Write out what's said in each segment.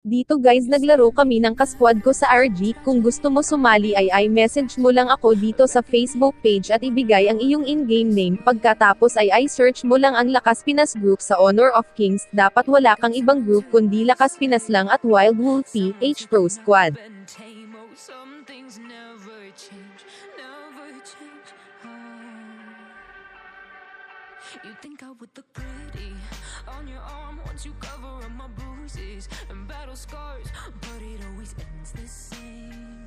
Dito guys naglaro kami ng kasquad ko sa RG, kung gusto mo sumali ay message mo lang ako dito sa Facebook page at ibigay ang iyong in-game name, pagkatapos ay search mo lang ang Lakas Pinas Group sa Honor of Kings, dapat wala kang ibang group kundi Lakas Pinas lang at Wild Wolf PH Pro Squad. You think I would look pretty on your arm once you cover up my bruises and battle scars, but it always ends the same.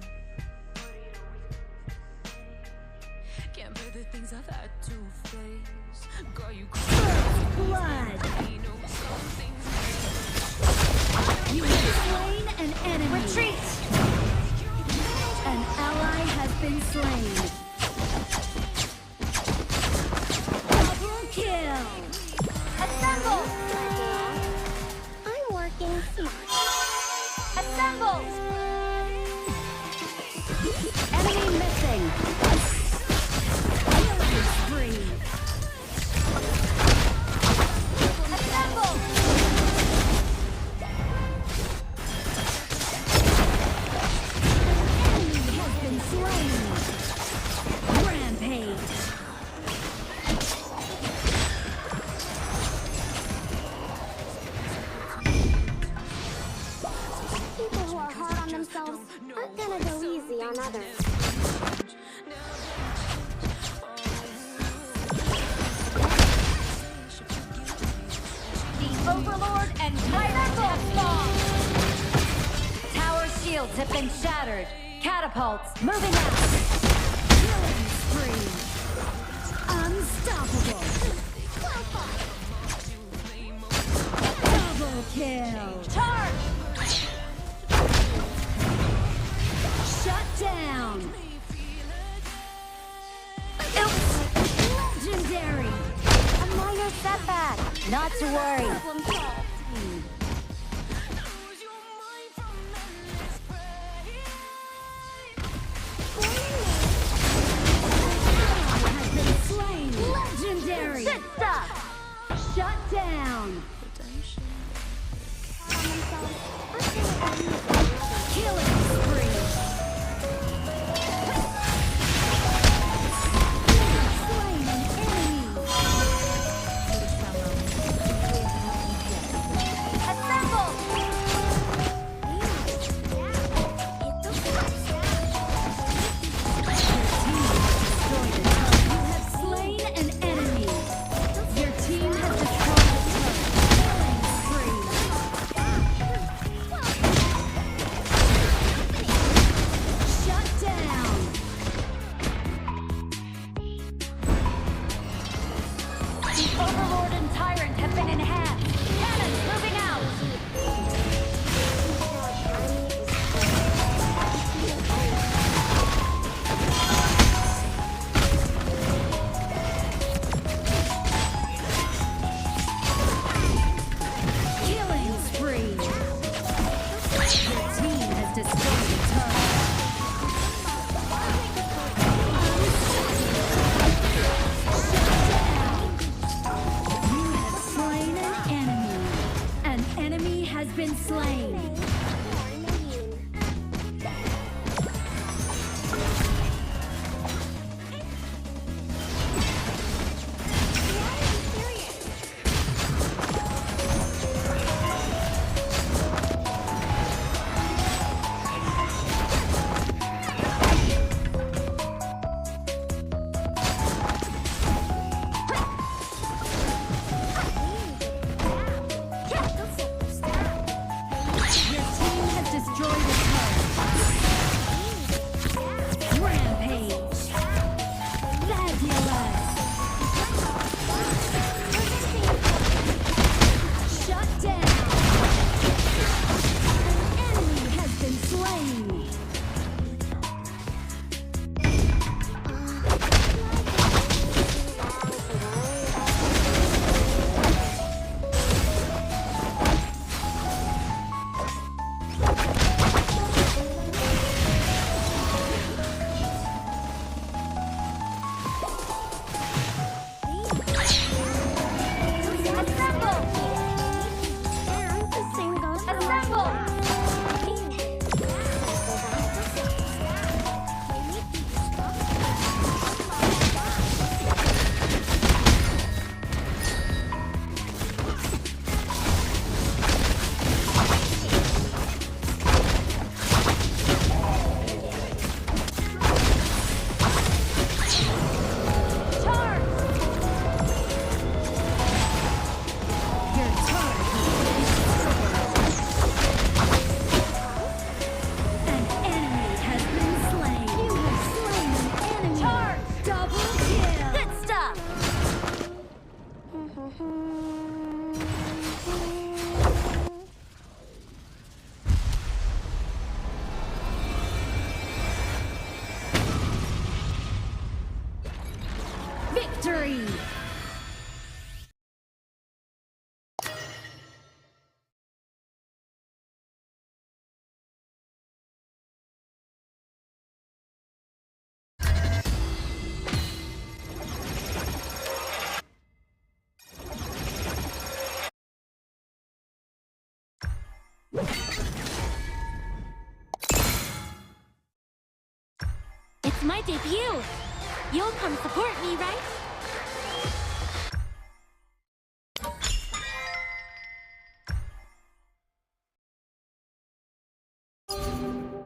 Can't bear the things I've had to face. Got you First blood. You have slain an enemy. Retreat! An ally has been slain. Kill! Assemble! I'm working smart. Assemble! Enemy missing. Killing spree. Assemble! Enemy has been slain. Rampage. People who are hard on themselves aren't gonna go easy on others. The Overlord and Miracle Spawn! Tower shields have been shattered. Catapults moving out. Killing spree. Unstoppable. Double kill. Charge! Shut down. Legendary. A minor setback. Not to worry. Problem solved. Has been slain. Legendary. Good stuff! Shut down. On themselves aren't gonna go easy. Killing spree. Slain an enemy. Assemble! You have slain an enemy. Your team has destroyed a turret. Killing spree. It's my debut. You'll come support me, right?